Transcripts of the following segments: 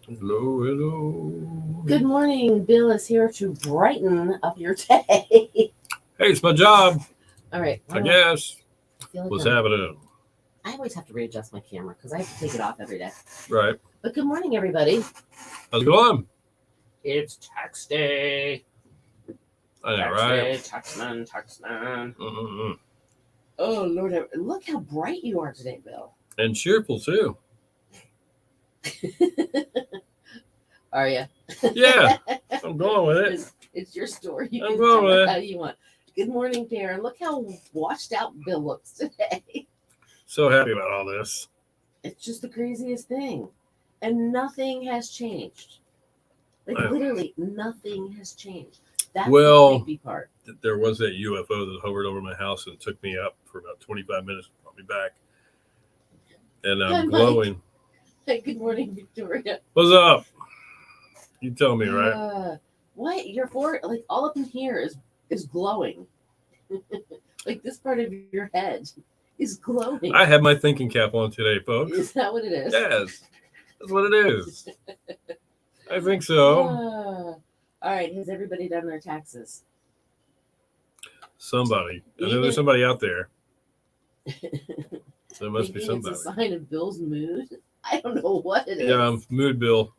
Hello, hello. Good morning. Bill is here to brighten up your day. Hey, it's my job, All right. I Well, guess. I feel like What's happening? I always have to readjust my camera because I have to take it off every day. Right. But good morning, everybody. How's it going? It's tax day. I know, Tax right? day. Taxman. Taxman. Mm-mm-mm. Oh Lord! Look how bright you are today, Bill. And cheerful, too. Are you? Yeah, I'm going with it. It's your story. You I'm can going tell with it it. how you want. Good morning, Darren. Look how washed out Bill looks today. So happy about all this. It's just the craziest thing. And nothing has changed. Like I know. literally nothing has changed. That's Well, the creepy part. There was that UFO that hovered over my house and took me up for about 25 minutes, brought me back. And Hi, I'm Mike. glowing. Hey, good morning, Victoria. What's up? You tell me, right? What? Your forehead, like all up in here, is glowing. Like this part of your head is glowing. I had my thinking cap on today, folks. Is that what it is? Yes, that's what it is. I think so. All right. Has everybody done their taxes? Somebody. I know Even there's somebody out there. There must be thinking somebody. it's a sign of Bill's mood. I don't know what it is. Yeah, mood bill.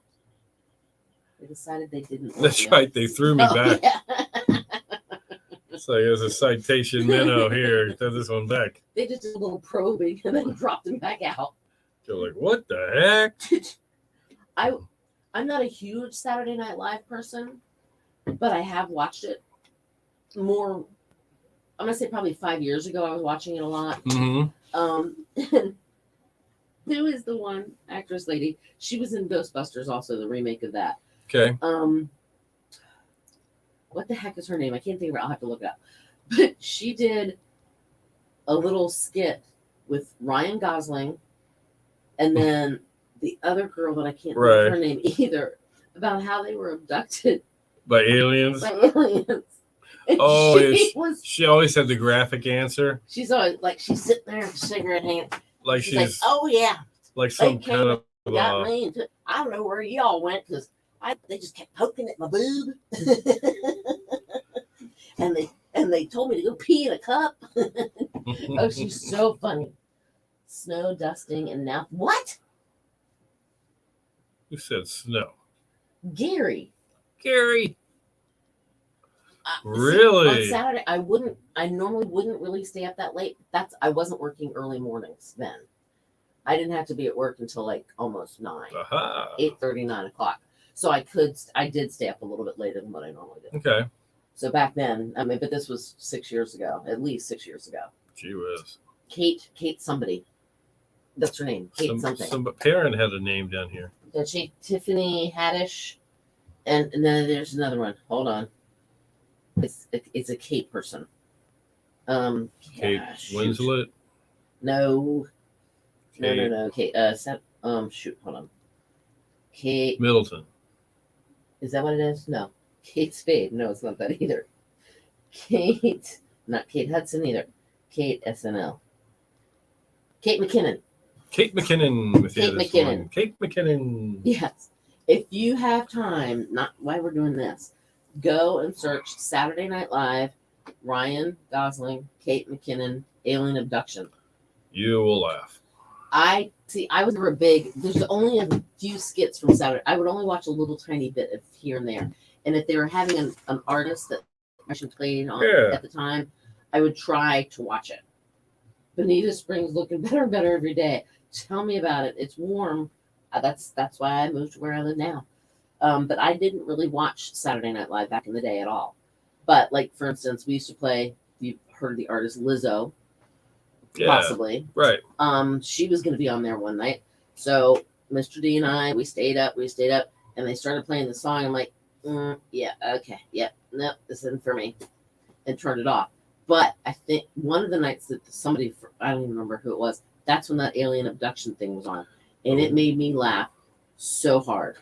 They decided they didn't. Want That's you. right. They threw me Oh, back. yeah. It's like there's a citation minnow here. Throw this one back. They just did a little probing and then dropped him back out. They're like, what the heck? I'm not a huge Saturday Night Live person, but I have watched it more. I'm gonna say probably 5 years ago. I was watching it a lot. And who is the one actress lady? She was in Ghostbusters, also the remake of that. Okay. What the heck is her name? I can't think of it. I'll have to look it up. But she did a little skit with Ryan Gosling, and then the other girl that I can't think of her name either, about how they were abducted by aliens. And oh, she always had the graphic answer. She's always like she's sitting there with a cigarette in hand. Like she's like, oh yeah, like some kind of got me into. I don't know where y'all went because they just kept poking at my boob, and they told me to go pee in a cup. Oh, she's so funny. Snow dusting and now what? Who said snow? Gary. Really? See, on Saturday, I normally wouldn't really stay up that late. I wasn't working early mornings then. I didn't have to be at work until like almost 9, 8:30, 9 o'clock. So I did stay up a little bit later than what I normally do. Okay. So back then, but this was 6 years ago, at least 6 years ago. Gee whiz. Kate somebody. That's her name. Kate something. Some parent had a name down here. She Tiffany Haddish, and then there's another one. Hold on. It's a Kate person. Kate Winslet. No. Kate. Shoot. Hold on. Kate Middleton. Is that what it is? No. Kate Spade. No, it's not that either. Kate. Not Kate Hudson either. Kate SNL. Kate McKinnon. Kate McKinnon with you this morning. Kate McKinnon. Yes. If you have time, not why we're doing this, go and search Saturday Night Live, Ryan Gosling, Kate McKinnon, alien abduction. You will laugh. I was never big. There's only a few skits from Saturday. I would only watch a little tiny bit of here and there. And if they were having an artist that I should play on at the time, I would try to watch it. Bonita Springs looking better and better every day. Tell me about it. It's warm. That's why I moved to where I live now. But I didn't really watch Saturday Night Live back in the day at all. But like for instance, we used to play. You've heard of the artist Lizzo, possibly. Right. She was going to be on there one night, so Mr. D and I we stayed up, and they started playing the song. I'm like, yeah, okay, yep, yeah, no, this isn't for me, and turned it off. But I think one of the nights that somebody, I don't even remember who it was, that's when that alien abduction thing was on. And it made me laugh so hard.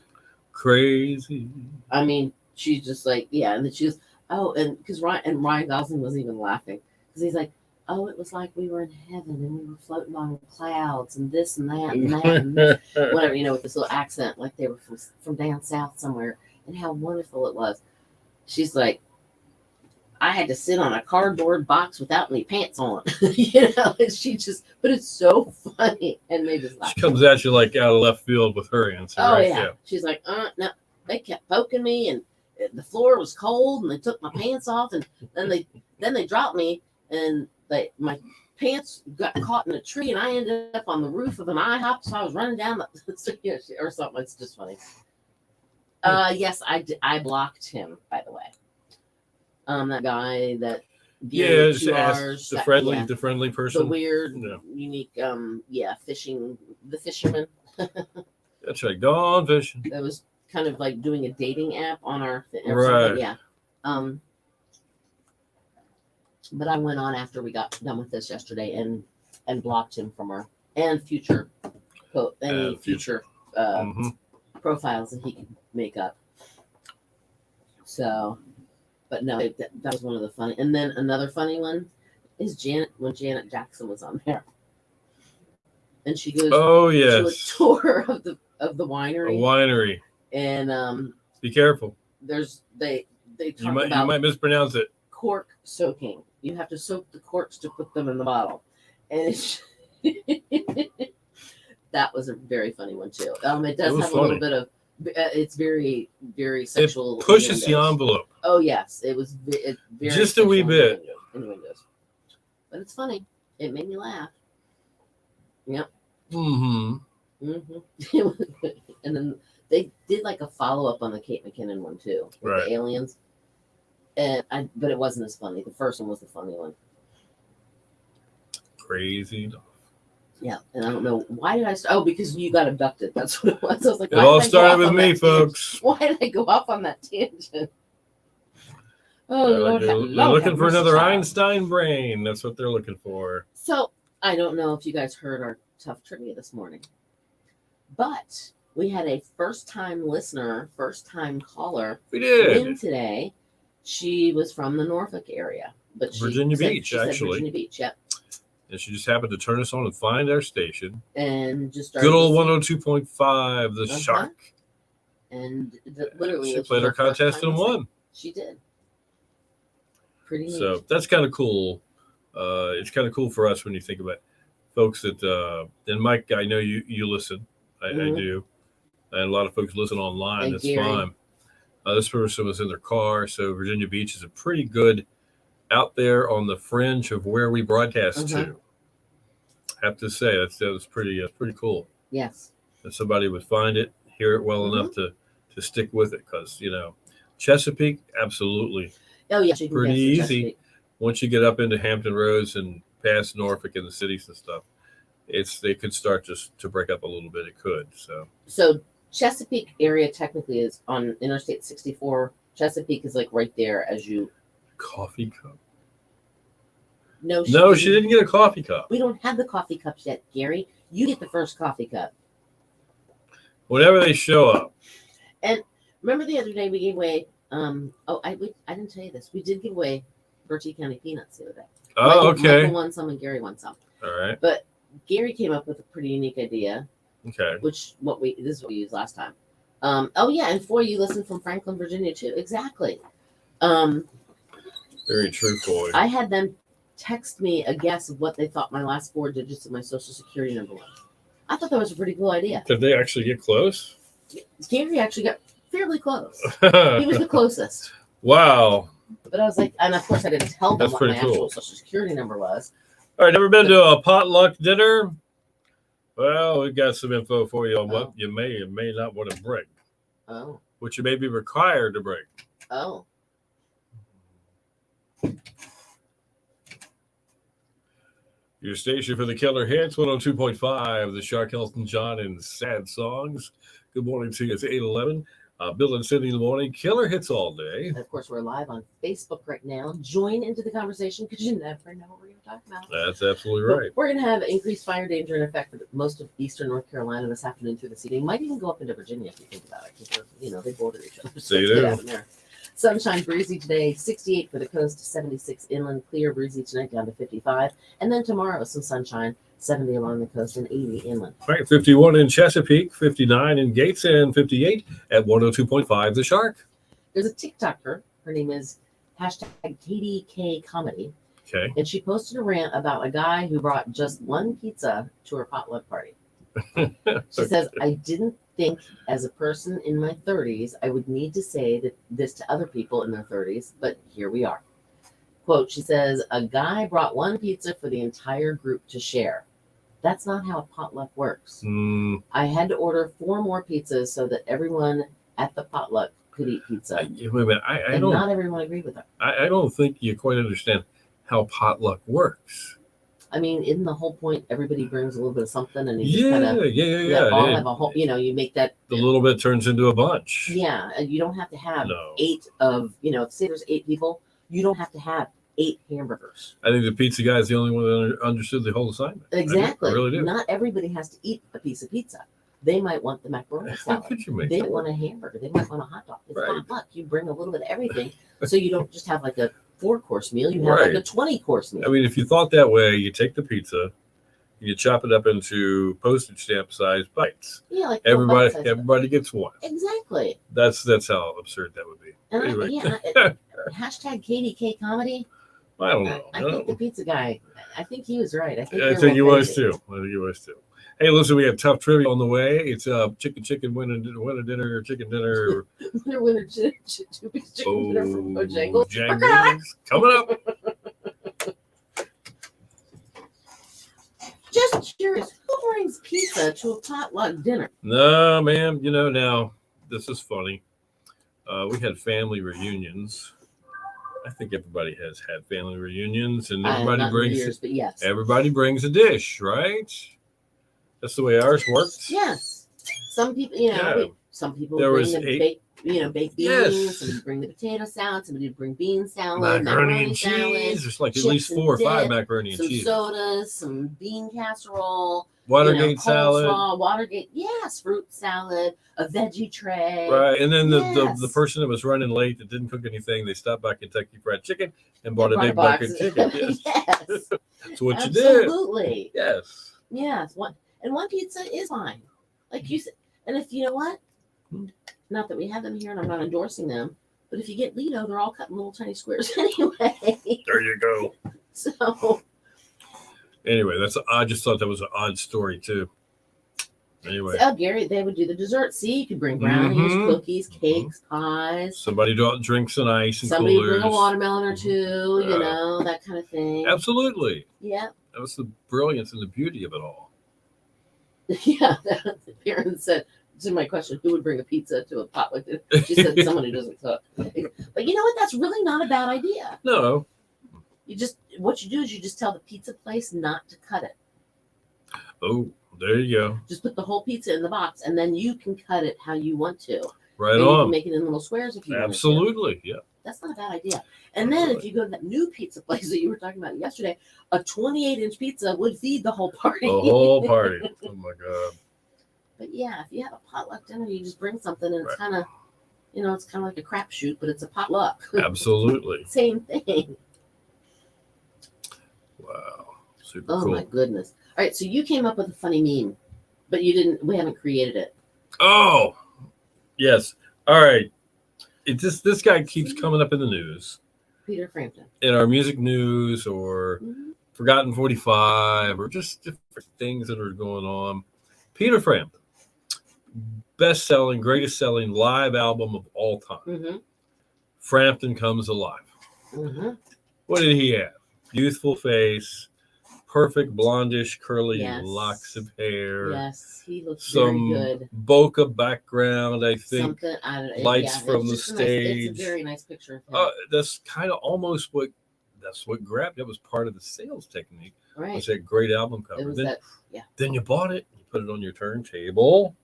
Crazy. I mean, she's just like, yeah. And then she goes, oh, and because Ryan Gosling wasn't even laughing. Because he's like, oh, it was like we were in heaven and we were floating on clouds and this and that and that and this, whatever, with this little accent, like they were from down south somewhere, and how wonderful it was. She's like, I had to sit on a cardboard box without any pants on, and she just, but it's so funny, and they just laugh. She comes at you like out of left field with her answer. Oh right? yeah. She's like, no, they kept poking me, and the floor was cold, and they took my pants off, and then they dropped me, and my pants got caught in a tree, and I ended up on the roof of an IHOP, so I was running down the or something. It's just funny. Yes, I blocked him, by the way. That guy that just ask hours, the friendly person, the weird, unique, fisherman. That's right, gone fishing. That was kind of like doing a dating app on our right. Yeah. But I went on after we got done with this yesterday and blocked him from our and future profiles that he could make up. So, but no, that was one of the funny. And then another funny one is Janet Jackson was on there, and she goes, "Oh yes, to a tour of the winery." A winery, and be careful. They talk you about might mispronounce it. Cork soaking. You have to soak the corks to put them in the bottle, and that was a very funny one too. It does have a little bit of. It's very, very sexual. It pushes the envelope. Oh yes, it was very just a wee bit. Innuendos. But it's funny. It made me laugh. Yep. Mm-hmm. Mm-hmm. And then they did like a follow up on the Kate McKinnon one too, with right. the aliens. But it wasn't as funny. The first one was the funny one. Crazy. Yeah, and I don't know why did I start. Oh, because you got abducted. That's what it was. I was like, it all started with me, folks. Why did I go off on that tangent? Oh, Lord, they're looking for another Einstein brain. That's what they're looking for. So I don't know if you guys heard our tough trivia this morning, but we had a first-time listener, first-time caller. We did win today. She was from the Norfolk area, but Virginia Beach, actually. Virginia Beach, yep. And she just happened to turn us on and find our station. And just started good old 102.5, the Shark. And literally, she played our contest and won. She did. Pretty neat. So that's kind of cool. It's kind of cool for us when you think about folks that, and Mike, I know you listen. I do. And a lot of folks listen online. And that's Gary. Fine. This person was in their car. So Virginia Beach is a pretty good out there on the fringe of where we broadcast to. I have to say that's pretty cool. Yes. That somebody would find it, hear it well enough to stick with it, because Chesapeake, absolutely. Oh yeah, pretty easy. Once you get up into Hampton Roads and past Norfolk and the cities and stuff, they could start just to break up a little bit. It could. So Chesapeake area technically is on Interstate 64. Chesapeake is like right there as you. Coffee cup. No, she didn't get a coffee cup. We don't have the coffee cups yet, Gary. You get the first coffee cup. Whenever they show up. And remember the other day we gave away. I didn't tell you this. We did give away Bertie County peanuts the other day. Oh, okay. Michael won some and Gary won some. All right. But Gary came up with a pretty unique idea. Okay. This is what we used last time. And 4 you listened from Franklin, Virginia too. Exactly. Very true for you. I had them text me a guess of what they thought my last 4 digits of my social security number was. I thought that was a pretty cool idea. Did they actually get close? Gary actually got fairly close. He was the closest. Wow. But I was like, and of course I didn't tell them what my actual social security number was. All right, never been to a potluck dinner? Well, we've got some info for you on what you may and may not want to bring. Oh. Which you may be required to bring. Oh. Your station for the killer hits, 102.5, the Shark, Elton John, and Sad Songs. Good morning to you. It's 8:11. Bill and Cindy in the morning. Killer hits all day. And of course, we're live on Facebook right now. Join into the conversation because you never know what we're going to talk about. That's absolutely right. But we're going to have increased fire danger in effect for most of eastern North Carolina this afternoon through this evening. Might even go up into Virginia if you think about it, because they border each other. So they do. There. Sunshine breezy today, 68 for the coast, 76 inland, clear breezy tonight down to 55. And then tomorrow, some sunshine, 70 along the coast and 80 inland. All right, 51 in Chesapeake, 59 in Gates, and 58 at 102.5 The Shark. There's a TikToker. Her name is hashtag Katie K Comedy. Okay. And she posted a rant about a guy who brought just one pizza to her potluck party. She says, I didn't think as a person in my 30s, I would need to say this to other people in their 30s, but here we are. Quote, she says, a guy brought one pizza for the entire group to share. That's not how a potluck works. I had to order 4 more pizzas so that everyone at the potluck could eat pizza. Wait a minute. And not everyone agreed with her. I don't think you quite understand how potluck works. I mean, isn't the whole point everybody brings a little bit of something and you just kind of all have a whole, you make that. The little bit turns into a bunch. Yeah, and you don't have to have 8 of, if say there's 8 people, you don't have to have 8 hamburgers. I think the pizza guy is the only one that understood the whole assignment. Exactly. I really do. Not everybody has to eat a piece of pizza. They might want the macaroni salad. They want a hamburger. They might want a hot dog. It's potluck. You bring a little bit of everything, so you don't just have like a 4-course meal. You have like a 20-course meal. I mean, if you thought that way, you take the pizza, you chop it up into postage stamp sized bites. Yeah, like everybody gets one. Exactly. That's how absurd that would be. And anyway. Hashtag Katie K Comedy. I don't know. I think the pizza guy, I think he was right. I think he was too. Hey, listen, we have tough trivia on the way. It's chicken winner dinner, chicken dinner. winner chicken dinner from Bojangles. Bojangles coming up. Just curious, who brings pizza to a potluck dinner? No, ma'am. Now this is funny. We had family reunions. I think everybody has had family reunions, and everybody brings a dish, right? That's the way ours works. Yes. Some people, some people bring baked beans. Yes. Somebody bring the potato salad. Somebody bring bean salad, macaroni and cheese. There's like at least 4 or 5 macaroni and cheese. Some sodas, some bean casserole. Watergate salad. Watergate, yes, fruit salad, a veggie tray. Right, and then the person that was running late that didn't cook anything, they stopped by Kentucky Fried Chicken and bought a big bucket of chicken. Yes. That's what you did. Absolutely. Yes. Yes. One pizza is fine. Like you said, and if you know what? Not that we have them here and I'm not endorsing them, but if you get Lido, they're all cut in little tiny squares anyway. There you go. So anyway, I just thought that was an odd story too. Anyway. So, Gary, they would do the dessert. See, you could bring brownies, cookies, cakes, pies. Somebody drinks some ice and somebody coolers. Bring a watermelon or two, that kind of thing. Absolutely. Yeah. That was the brilliance and the beauty of it all. Yeah. Karen said, to my question, who would bring a pizza to a potluck? She said someone who doesn't cook. But you know what? That's really not a bad idea. No. What you do is you just tell the pizza place not to cut it. Oh, there you go. Just put the whole pizza in the box, and then you can cut it how you want to. Right and on. You can make it in little squares if you want to. Absolutely, yeah. That's not a bad idea. And then if you go to that new pizza place that you were talking about yesterday, a 28-inch pizza would feed the whole party. The whole party. Oh my God. But yeah, if you have a potluck dinner, you just bring something, and it's kind of, it's kind of like a crapshoot, but it's a potluck. Absolutely. Same thing. Wow. Super cool. Oh my goodness. All right, so you came up with a funny meme, but we haven't created it. Oh, yes. All right. This guy keeps coming up in the news. Peter Frampton. In our music news or Forgotten 45 or just different things that are going on. Peter Frampton, best-selling, greatest-selling live album of all time. Frampton Comes Alive. What did he have? Youthful face, perfect blondish curly locks of hair. Yes, he looks very good. Bokeh background, I think. Lights from the stage. It's a very nice picture of him. That's kind of almost what grabbed. That was part of the sales technique. Right. Was that great album cover. Then you bought it, you put it on your turntable,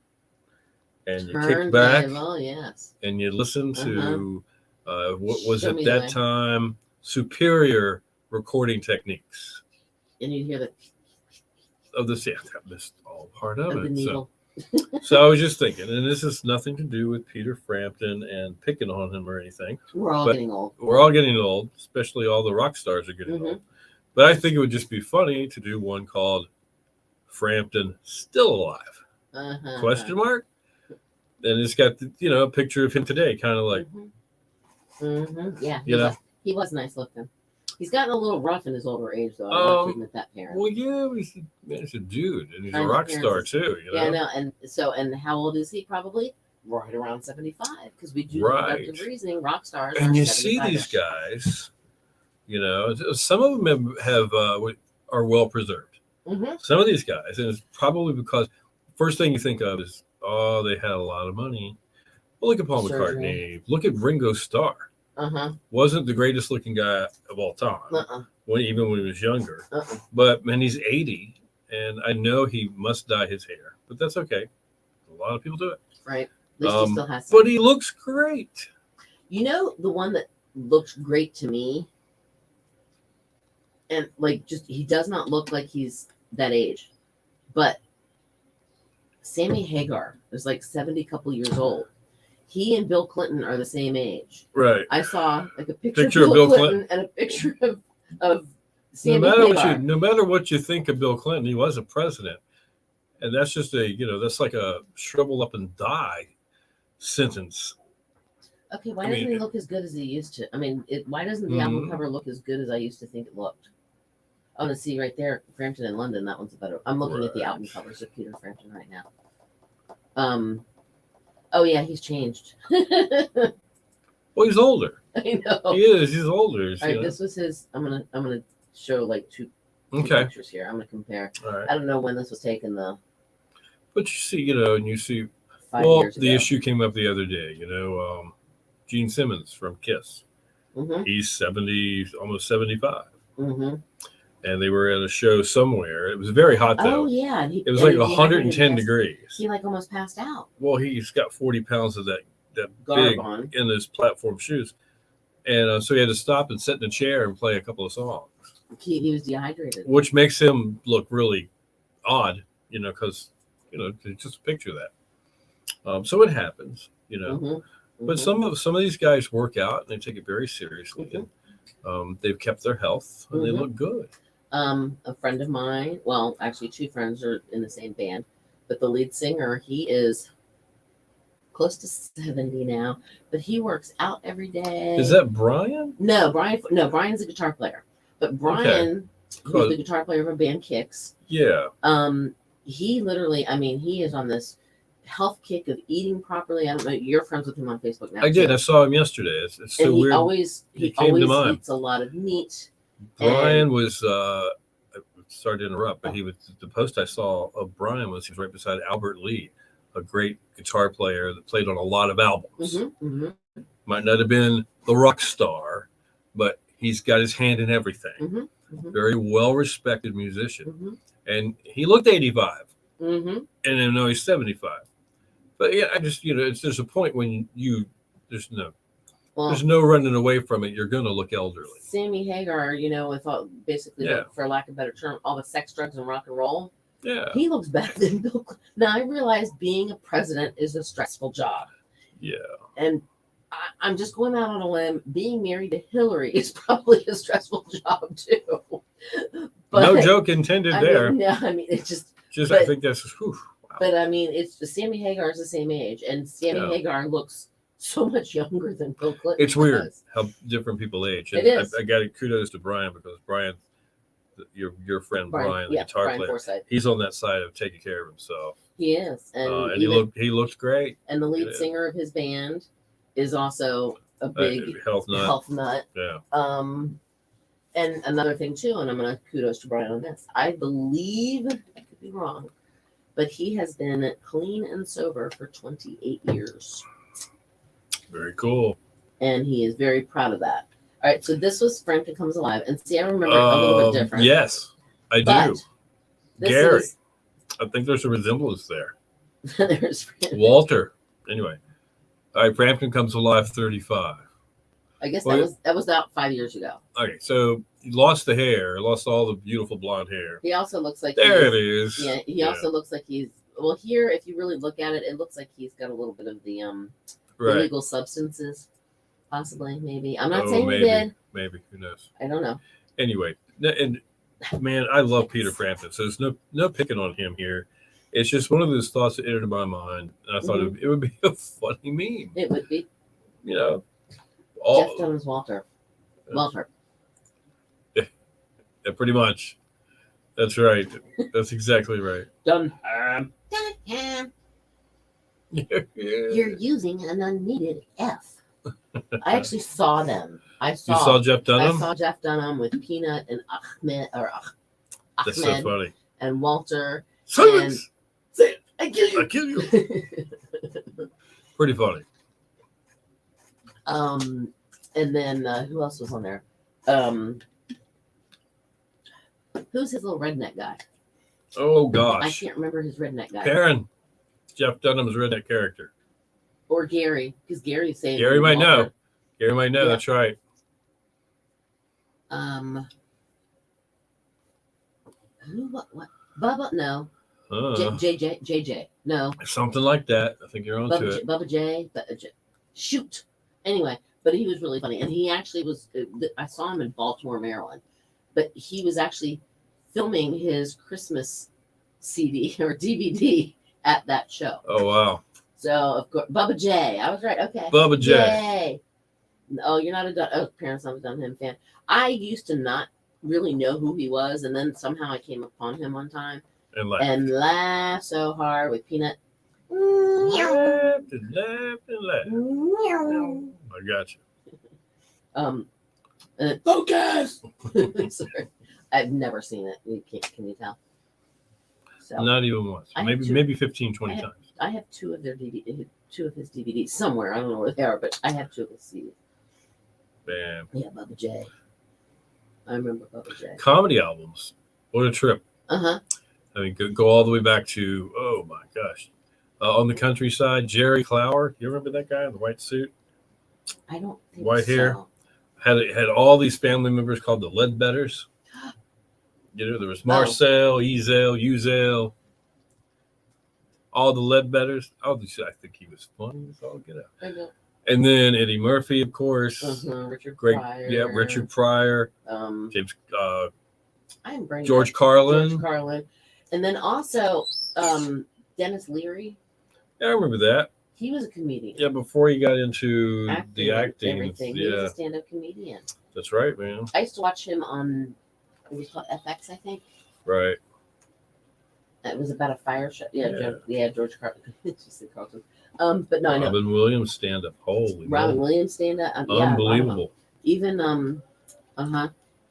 and you kick back. Yes. And you listen to what was at that time superior recording techniques. And you hear of this, that missed all part of it. The needle. So I was just thinking, and this has nothing to do with Peter Frampton and picking on him or anything. We're all But getting old. We're all getting old, especially all the rock stars are getting Mhm. old. But I think it would just be funny to do one called Frampton Still Alive? Uh-huh. Question mark? And it's got a picture of him today, kind of like Yeah, he was nice looking. He's gotten a little rough in his older age, though. I have to admit that, parent. well, yeah, he's a dude, and he's a I know, rock parents star is- too. Yeah, I know. And how old is he? Probably right around 75, because we do deductive reasoning. Rock stars. And are you see 75-ish. these guys, some of them are well preserved. Mhm. Some of these guys, and it's probably because first thing you think of is, oh, they had a lot of money. Well, look at Paul Surgery. McCartney. Look at Ringo Starr. Wasn't the greatest looking guy of all time, even when he was younger. But man, he's 80, and I know he must dye his hair, but that's okay. A lot of people do it. Right. At least he still has some. But he looks great. You know, the one that looks great to me, and he does not look like he's that age, but Sammy Hagar is like 70 couple years old. He and Bill Clinton are the same age. Right. I saw like a picture of Bill Clinton and a picture of Sammy Hagar. No matter what you think of Bill Clinton, he was a president. And that's just that's like a shrivel up and die sentence. Okay, why doesn't he look as good as he used to? I mean, why doesn't the album cover look as good as I used to think it looked? Oh, to see right there, Frampton in London. That one's better. I'm looking at the album covers of Peter Frampton right now. Oh yeah, he's changed. Well, he's older. I know. He is. He's older. All right, this was his. I'm gonna show like two pictures here. I'm gonna compare. All right. I don't know when this was taken though. But you see, and you see. 5 years ago. The issue came up the other day. Gene Simmons from Kiss. Mm-hmm. He's 70, almost 75. Mm-hmm. And they were at a show somewhere. It was very hot though. Oh yeah, it was like 110 degrees. He like almost passed out. Well, he's got 40 pounds of that garb big on in his platform shoes, and so he had to stop and sit in a chair and play a couple of songs. He was dehydrated, which makes him look really odd, because just picture that. So it happens, Mm-hmm. But some of these guys work out and they take it very seriously, and they've kept their health and they look good. A friend of mine, well, actually 2 friends are in the same band, but the lead singer, he is close to 70 now, but he works out every day. Is that Brian? No, Brian's a guitar player, but Brian, who's the guitar player of a band Kix. Yeah. He literally, he is on this health kick of eating properly. I don't know. You're friends with him on Facebook now. I did. I saw him yesterday. It's so and he weird. Always eats a lot of meat. Brian was. Sorry to interrupt, but the post I saw of Brian he was right beside Albert Lee, a great guitar player that played on a lot of albums. Might not have been the rock star, but he's got his hand in everything. Very well respected musician, and he looked 85, and then now he's 75. But yeah, I just there's a point when there's no running away from it. You're going to look elderly. Sammy Hagar, with all basically, for lack of a better term, all the sex, drugs, and rock and roll. Yeah, he looks better than Bill Clinton. Now I realize being a president is a stressful job. Yeah, and I'm just going out on a limb. Being married to Hillary is probably a stressful job too. But, no joke intended there. It's just. I think that's. Whew, wow. But it's Sammy Hagar is the same age, and Sammy Hagar looks so much younger than Bill Clinton. It's weird how different people age. And it is. I got kudos to Brian because Brian, your friend Brian, the guitar Brian player, Forsyth. He's on that side of taking care of himself. He is, and he looked great. And the lead singer of his band is also a big health nut. Yeah. And another thing too, and I'm going to kudos to Brian on this. I believe, I could be wrong, but he has been clean and sober for 28 years. Very cool. And he is very proud of that. All right, so this was Frampton Comes Alive. And see, I remember it a little bit different. Yes, I do. Gary. I think there's a resemblance there. There's Walter. Anyway. All right, Frampton Comes Alive 35. I guess that was out 5 years ago. Okay, so he lost the hair, lost all the beautiful blonde hair. He also looks like it is. Yeah, he also looks like he's a Well, here, if you really look at it, it looks like he's got a little bit of the Right. illegal substances, possibly, maybe. I'm not saying maybe, he did. Maybe. Who knows? I don't know. Anyway, and man, I love Peter Frampton. So there's no picking on him here. It's just one of those thoughts that entered my mind, and I thought it would be a funny meme. It would be. You know, Jeff Dunham's Walter. Yeah, pretty much. That's right. That's exactly right. Dunham. Yeah. You're using an unneeded F. I actually saw them. You saw Jeff Dunham? I saw Jeff Dunham with Peanut and Ahmed That's so funny. and Walter. Silence! Say it, I kill you. I kill you. Pretty funny. And then who else was on there? Who's his little redneck guy? Oh I gosh. can't remember his redneck guy. Perrin. Jeff Dunham's redneck character. Or Gary, because Gary's saying Gary might Walter. know. Gary might know. Yeah. That's right. Who? What? Bubba? No. Uh, JJ? No. something like that. I think you're onto it. Bubba J. Shoot. Anyway, but he was really funny, and he actually was. I saw him in Baltimore, Maryland, but he was actually filming his Christmas CD or DVD at that show. Oh wow. So of course, Bubba J. I was right. Okay. Bubba J. Yay. Oh, you're not a parents not a Dunham fan. I used to not really know who he was, and then somehow I came upon him one time And laughed so hard with Peanut. laughed and laughed and laughed. I got you. Focus. Sorry, I've never seen it. Can you tell? So Not even once. I have Maybe 15, 20 times. I have two of his DVDs somewhere. I don't know where they are, but I have two of his CDs. Bam. Yeah, Bubba J. I remember Bubba J. Comedy albums. What a trip. Uh-huh. I mean, go all the way back to, oh my gosh. On the countryside, Jerry Clower. You remember that guy in the white suit? I don't think White so. hair. Had all these family members called the Ledbetters. You know, there was Marcel, Ezel, Uzel, all the Ledbetters. I think he was funny. It's all get out. I know. And then Eddie Murphy, of course. Richard Great, Pryor. yeah, Richard Pryor, James, I'm bringing George back Carlin. George Carlin. And then also Dennis Leary. Yeah, I remember that. He was a comedian. Yeah, before he got into the and acting. everything. He was a stand-up comedian. That's right, man. I used to watch him on, it was called FX, I think. Right. It was about a fire show. Yeah, Yeah. George Carlin. She said Carlton. But no, I know. Robin Williams stand up. Holy Robin moly. Williams stand-up. Unbelievable. Even I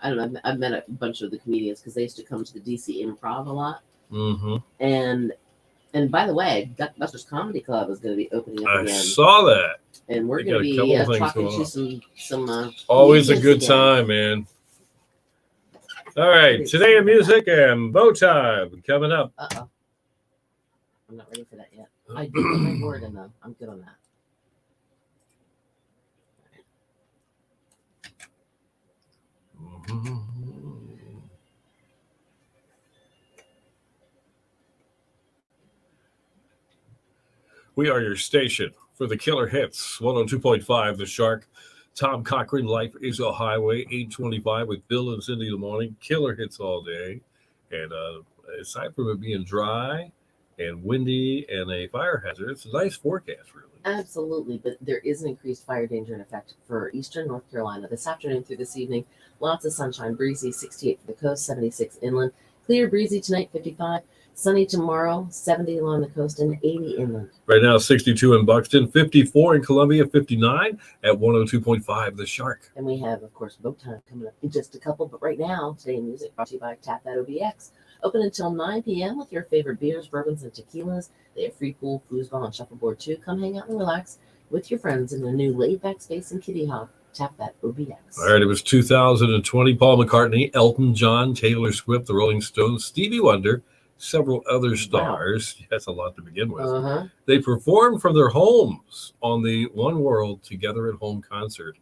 don't know. I've met a bunch of the comedians because they used to come to the DC Improv a lot. Mm-hmm. And by the way, Buster's Comedy Club is going to be opening up I again, saw that. and we're They going to got a be couple of things talking going to some. Always a comedians good again. time, man. All right, today in music and bow tie coming up. Uh-oh. I'm not ready for that yet. I do get my word in though. I'm good on that. We are your station for the killer hits. 102.5 The Shark. Tom Cochran, Life is a Highway. 825 with Bill and Cindy in the morning. Killer hits all day. And aside from it being dry and windy and a fire hazard, it's a nice forecast, really. Absolutely, but there is an increased fire danger in effect for eastern North Carolina this afternoon through this evening. Lots of sunshine, breezy, 68 for the coast, 76 inland. Clear, breezy tonight, 55. Sunny tomorrow, 70 along the coast and 80 inland. Right now, 62 in Buxton, 54 in Columbia, 59 at 102.5 The Shark. And we have, of course, boat time coming up in just a couple. But right now, today in music brought to you by Tap That OBX. Open until 9 p.m. with your favorite beers, bourbons, and tequilas. They have free pool, foosball, and shuffleboard too. Come hang out and relax with your friends in the new laid-back space in Kitty Hawk. Tap That OBX. All right, it was 2020. Paul McCartney, Elton John, Taylor Swift, the Rolling Stones, Stevie Wonder, several other stars. Wow. That's a lot to begin with. Uh-huh. They performed from their homes on the One World Together at Home concert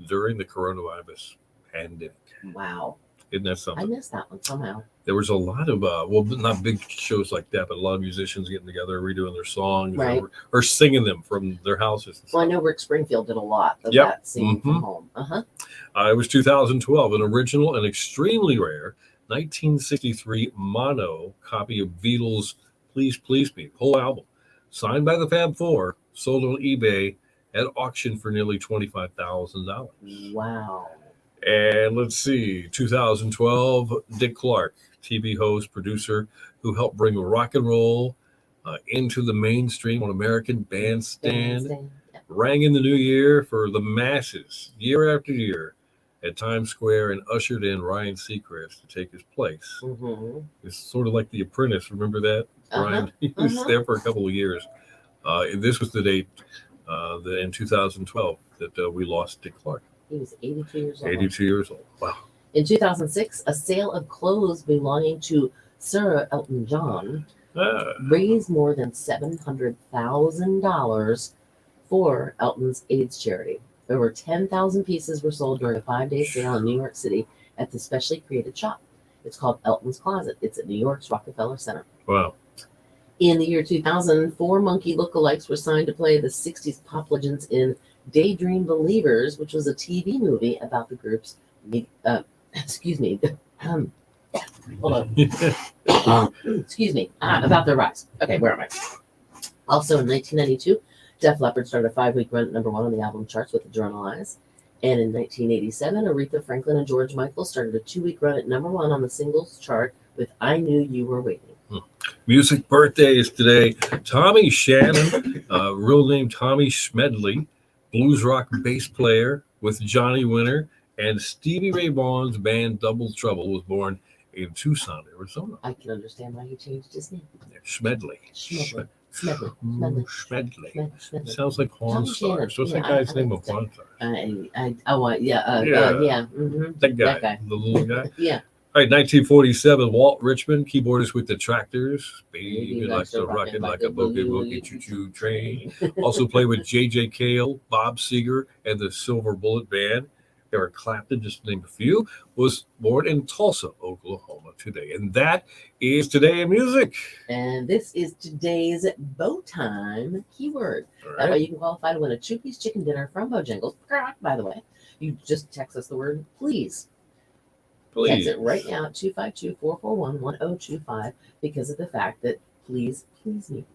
during the coronavirus pandemic. Wow. Isn't that I something? missed that one somehow. There was a lot of well, not big shows like that, but a lot of musicians getting together, redoing their songs, Right. or singing them from their houses. And Well, I stuff. know Rick Springfield did a lot of Yep. that singing from Mhm. home. It was 2012, an original and extremely rare 1963 mono copy of Beatles' "Please Please Me" whole album, signed by the Fab Four, sold on eBay at auction for nearly $25,000. Wow. And let's see, 2012, Dick Clark, TV host, producer, who helped bring rock and roll into the mainstream on American Bandstand, Yeah. rang in the new year for the masses year after year at Times Square and ushered in Ryan Seacrest to take his place. Mm-hmm. It's sort of like The Apprentice. Remember that? Ryan, he was there for a couple of years. This was the date in 2012 that we lost Dick Clark. He was 82 years old. 82 years old. Wow. In 2006, a sale of clothes belonging to Sir Elton John raised more than $700,000 for Elton's AIDS charity. Over 10,000 pieces were sold during a 5-day sale in New York City at the specially created shop. It's called Elton's Closet. It's at New York's Rockefeller Center. Wow. In the year 2000, 4 Monkey lookalikes were signed to play the 60s pop legends in Daydream Believers, which was a TV movie about the group's, hold on. About their rise. Okay, where am I? Also in 1992, Def Leppard started a 5-week run at #1 on the album charts with Adrenalize. And in 1987, Aretha Franklin and George Michael started a 2-week run at #1 on the singles chart with I Knew You Were Waiting. Music birthdays today. Tommy Shannon, real name Tommy Schmedley, blues rock bass player with Johnny Winter and Stevie Ray Vaughan's band Double Trouble, was born in Tucson, Arizona. I can understand why he changed his name. Schmedley. Smedley. Schmedley. Sounds like Pawn Tommy Shannon. Stars. What's Yeah, that guy's I name think of so. Pawn Stars? Mm-hmm. That guy. That guy. The little guy. Yeah. All right, 1947, Walt Richmond, keyboardist with the Tractors. Baby Baby likes likes to to rock it rockin' like like a a boogie boogie woogie choo-choo train. Also played with J.J. Cale, Bob Seger, and the Silver Bullet Band. Eric Clapton, just to name a few, was born in Tulsa, Oklahoma today. And that is Today in Music. And this is today's Bow Time keyword. All That way right. you can qualify to win a 2-piece chicken dinner from Bojangles. By the way, you just text us the word please. Please. Text it right now at 252-441-1025 because of the fact that please me.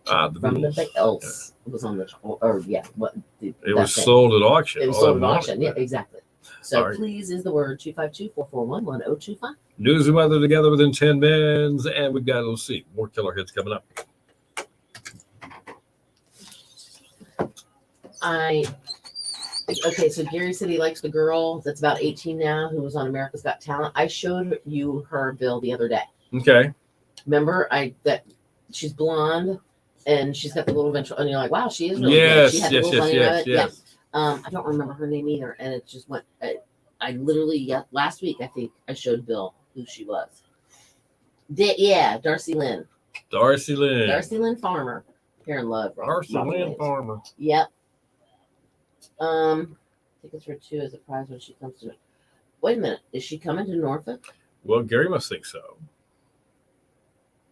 The From the Beatles. else was on the It was sold at auction. It was All sold that at auction. money. Yeah, exactly. So All right. please is the word 252-441-1025. News and weather together within 10 minutes. And we've got, let's see, more killer hits coming up. Okay, so Gary said he likes the girl that's about 18 now who was on America's Got Talent. I showed you her, Bill, the other day. Okay. Remember, that she's blonde and she's got the little ventral, and you're like, wow, she is really Yes, good. She had yes, the little bunny yes, rabbit. yes. Yeah. I don't remember her name either, and it just went. I literally last week I think I showed Bill who she was. Darcy Lynn. Darcy Lynn. Darcy Lynn Farmer. Here in Love. Darcy Lynn Farmer. Yep. Tickets for 2 as a prize when she comes to. Wait a minute, is she coming to Norfolk? Well, Gary must think so.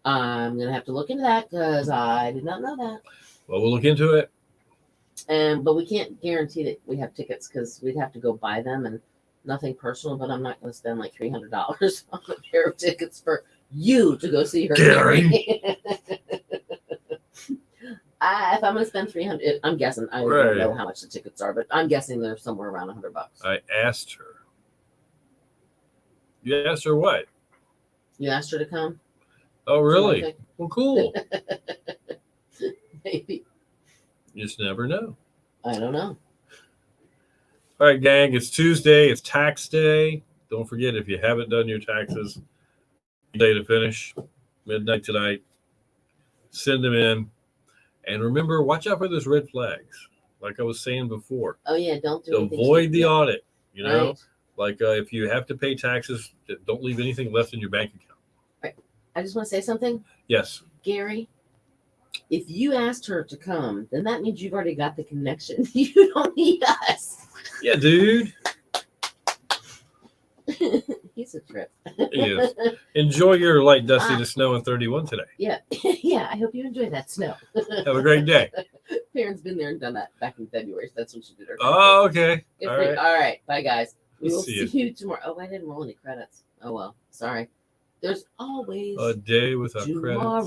I'm gonna have to look into that because I did not know that. Well, we'll look into it. But we can't guarantee that we have tickets because we'd have to go buy them, and nothing personal. But I'm not going to spend like $300 on a pair of tickets for you to go see her. Gary. If I'm going to spend $300, I'm guessing. I Right. don't know how much the tickets are, but I'm guessing they're somewhere around $100. I asked her. You asked her what? You asked her to come? Oh, really? Okay. Well, cool. Maybe. You just never know. I don't know. All right, gang. It's Tuesday. It's tax day. Don't forget, if you haven't done your taxes, day to finish, midnight tonight. Send them in. And remember, watch out for those red flags. Like I was saying before. Oh, yeah. Don't do anything. Avoid the audit. You know, Right. like if you have to pay taxes, don't leave anything left in your bank account. I just want to say something. Yes. Gary, if you asked her to come, then that means you've already got the connection. You don't need us. Yeah, dude. He's It's a trip. Yes. Enjoy your light dusty to snow in 31 today. Yeah. Yeah. I hope you enjoy that snow. Have a great day. Karen's been there and done that back in February. So that's when she did her. Oh, okay. All All right. All right. Bye, guys. We will See see you. you tomorrow. Oh, I didn't roll any credits. Oh, well. Sorry. There's always A day without credits. tomorrow.